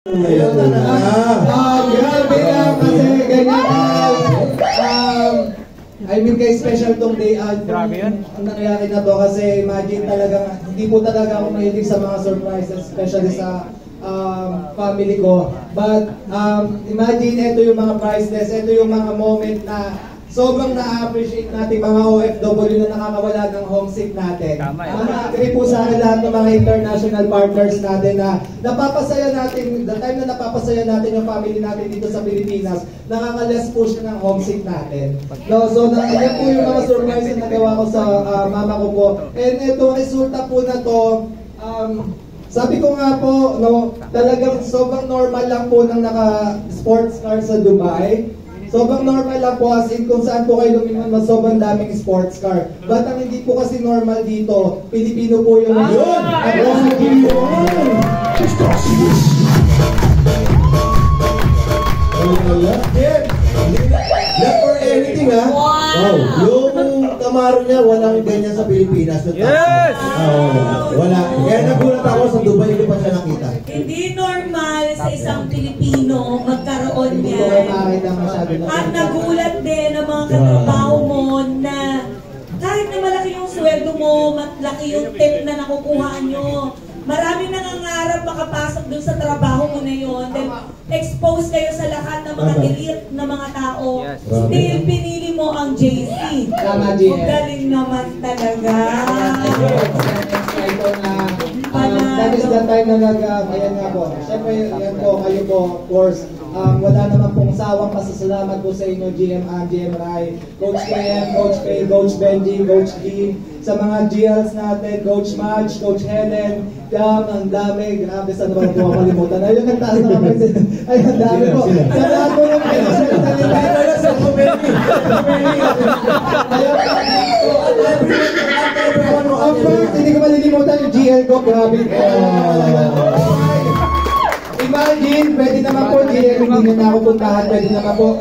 Grabe lang kasi ganyan. I mean kay special tong day out. Grabe yun. Ang nangyari na to kasi imagine talaga, hindi po talaga ako mahilig sa mga surprises, especially sa family ko. But imagine ito yung mga priceless, ito yung mga moment na sobrang na-appreciate natin mga OFW na nakakawala ng homesick natin. Agree po sa akin lahat ng mga international partners natin na napapasaya natin, the time na napapasaya natin yung family natin dito sa Pilipinas, nakaka-less po siya ng homesick natin. No, so yan po yung mga surprises na nagawa ko sa mama ko po. And ito, resulta po na to, sabi ko nga po, no, talagang sobrang normal lang po ng naka-sports car sa Dubai. Sobrang normal lang po as in kung saan po kayo lumingon mas sobrang daming sports car. But ang hindi po kasi normal dito, Pilipino po yung yun! Ako sa Pilipino! Not for anything ha? Wow! Yung Camaro niya, walang ganyan sa Pilipinas. Yes! Wala. Kaya nagulat ako sa Dubai, hindi pa siya nakita. Hindi normal sa isang Pilipino magkaroon Hindi ko yan. makakita masyado na. At nagulat din ang mga katrabaho mo na kahit na malaki yung sweldo mo, malaki yung tip na nakukuha nyo, maraming nangangarap makapasok dun sa trabaho mo na yun. Then, expose kayo sa lahat ng mga elite na mga tao. Still, pinili mo ang JC. Tama, JC. Ang galing naman talaga. That is the time na ayan nga po. Siyempre, yan po, kayo po, of course, wala naman pong sawang pasasalamat po sa inyo, GMI, Coach KM, Coach K, Coach Benji, Coach G, sa mga GLs natin, Coach Madge, Coach Helen, ang dami, grabe, saan naman po makalimutan. Ayun, nagtaas na kami. Ay, ang dami po. Sa lahat po yung of course, hindi ko malilimutan yung GL ko, grabe. Imagine, pwede naman po, GL, hindi na ako puntahan, pwede naman po,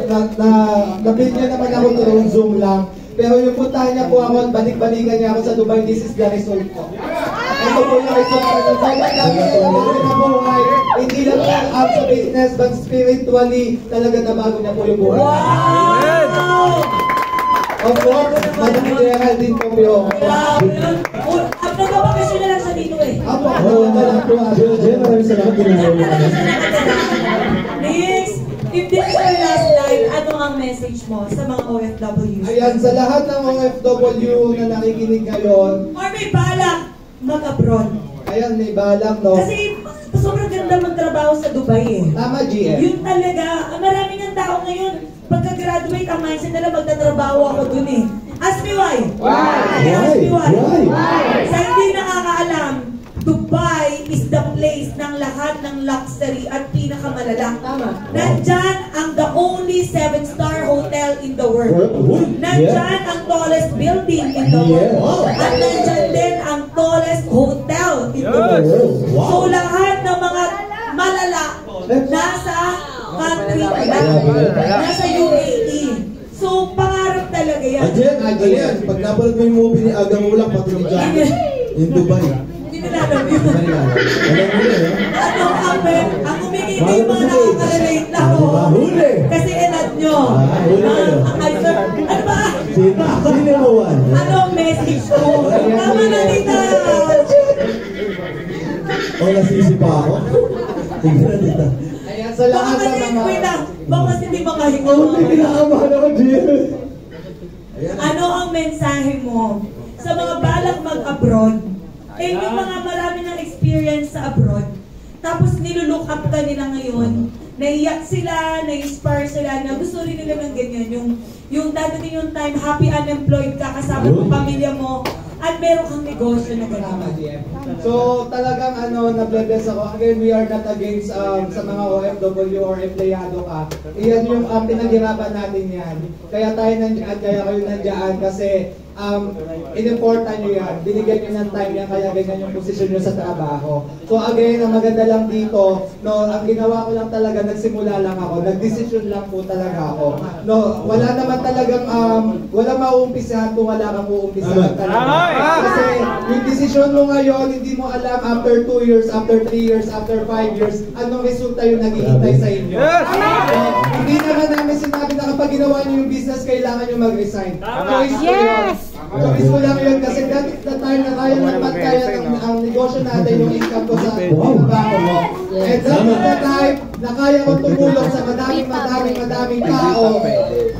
na-build niya naman ako through Zoom lang. Pero yung puntahan niya po ako, balik-balikan niya ako sa Dubai, this is the result ko. Ito po yung result ko. Hindi lang po sa business, but spiritually, talaga nabago niya po yung buhay. Wow! Of course, Madam Geraldine po yung Nagpapakasyon na lang sa dito eh. Apo, wala po. Maraming salamat ginagawa. Next, if this is your last live, ano ang message mo sa mga OFW? Ayan, sa lahat ng OFW na nakikinig ngayon, Or may balak mag-abroad? ayan, may balak, no? Kasi sobrang ganda magtrabaho sa Dubai eh. Tama, GM. Yun talaga, maraming ang tao ngayon, pagka-graduate, ang mindset nila magtatrabaho ako dun eh. Ask me why? Ask me why? Sa hindi nakakaalam, Dubai is the place ng lahat ng luxury at pinakamalala. Nandyan ang the only 7-star hotel in the world. Nandyan ang tallest building in the world. At nandyan din ang tallest hotel in the world. So lahat ng mga malala nasa country nila, nasa UAE. So pangarap talaga yan. Ayan, pag napanood mo yung movie ni Aga Mulak, pati ni John, in Dubai. Hindi nila alam yun. Alam mo yun, Ano ang humingi yung mga nakaka-relate na ako. Kasi edad nyo. Ano ba? Sino mo one? Ano ang message ko? Tama na dito. O, nasisi pa ako? Sige na dito. Ayan, sa lahat Baka ng kasi, mga... wait lang. Baka kasi hindi makahinga. Pinakamahan ako, GM. Ano ang mensahe mo sa mga balak mag-abroad? Eh, yung mga marami ng experience sa abroad, tapos nilulook up ka nila ngayon, naiyak sila, na-inspire sila, na gusto rin nila ng ganyan, yung dadating yung time, happy unemployed ka, kasama ng pamilya mo, at meron kang negosyo na Tama, gano'n. GM. So, talagang na-bless ako. Again, we are not against sa mga OFW or empleyado ka. Iyan yung pinaghirapan natin yan. Kaya tayo nandiyan, kaya kayo nandiyan kasi in-importan nyo yan, binigyan nyo ng time yan, kaya ganyan yung posisyon nyo sa trabaho. So again, ang maganda lang dito, no, ang ginawa ko lang talaga, nagsimula lang ako, nagdesisyon lang po talaga ako. No, wala naman talagang, wala mauumpisahan kung wala kang uumpisahan talaga. Kasi yung desisyon mo ngayon, hindi mo alam after 2 years, after 3 years, after 5 years, anong resulta yung naghihintay sa inyo. Hindi naman namin sinabi na kapag ginawa nyo yung business, kailangan nyo mag-resign. Choice ko yun. Choice ko lang yun kasi dati na time na kaya magkaya ang negosyo natin, yung income ko sa trabaho mo. And that is the time na kaya kong tumulong sa madaming tao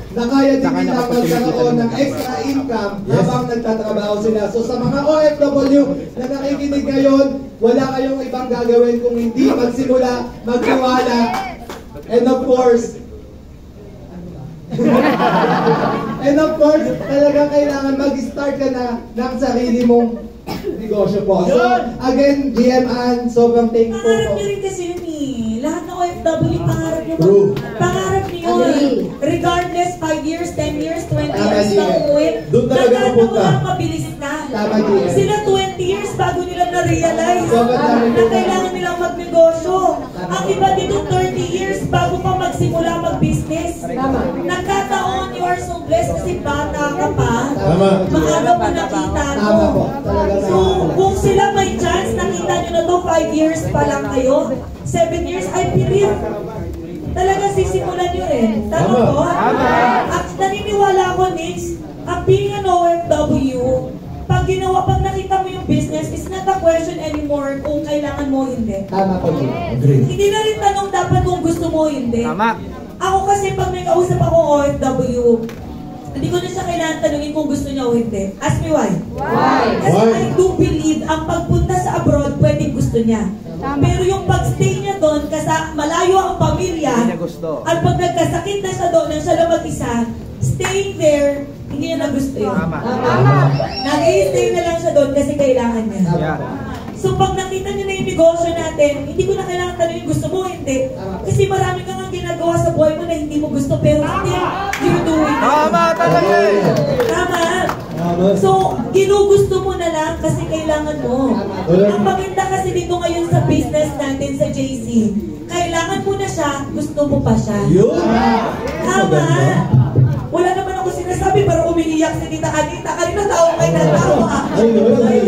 na kaya din nila magkaroon ng extra income habang nagtatrabaho sila. So sa mga OFW na nakikinig ngayon, wala kayong ibang gagawin kung hindi magsimula, magtiwala, and of course, talagang kailangan mag-start ka na ng sarili mong negosyo po. So, again, GM Ann, sobrang thankful Pangarap po. nyo rin kasi yun eh. Lahat ng OFW, pangarap nyo. Pangarap nyo yun. Regardless, 5 years, 10 years, 20 years na umuwi. Doon talaga mapunta. Mabilis na. Tama, GM. Sila 20 years bago nila na-realize Sobrang na kailangan nilang magnegosyo. Ang iba dito 30 years bago pa magsimula mag-business. Nagkataon, you are so blessed kasi bata ka pa. Tama. Maaga mo nakita to. Tama po. Talaga So, kung sila may chance, nakita nyo na to 5 years pa lang kayo, 7 years, I believe, talaga sisimulan nyo rin. Tama po? At naniniwala ko, Nix, being an OFW, pag nakita mo yung business, it's not a question anymore kung kailangan mo o hindi. Tama po, GM. Agree. Hindi na rin tanong dapat kung gusto mo o hindi. Ako kasi pag may kausap ako OFW, hindi ko na siya kailangan tanungin kung gusto niya o hindi. Ask me why. Kasi Why? I do believe ang pagpunta sa abroad, pwedeng gusto niya. Pero yung pagstay niya doon, kasi malayo ang pamilya, at pag nagkasakit na siya doon, nang siya lang mag-isa, staying there, hindi niya na gusto yun. Nag-i-stay na lang siya doon kasi kailangan niya. So pag nakita niyo na yung negosyo natin, hindi ko na kailangan tanongin gusto mo o hindi. Kasi marami kang ang ginagawa sa buhay mo na hindi mo gusto, pero hindi, you're doing it. Tama. So, ginugusto mo na lang kasi kailangan mo. Ang maganda kasi dito ngayon sa business natin sa JC, kailangan mo na siya, gusto mo pa siya. Yun. Tama. Wala naman ako sinasabi para umiiyak si Tita Anita. Kanina tao kayo na tao ha. Ayun.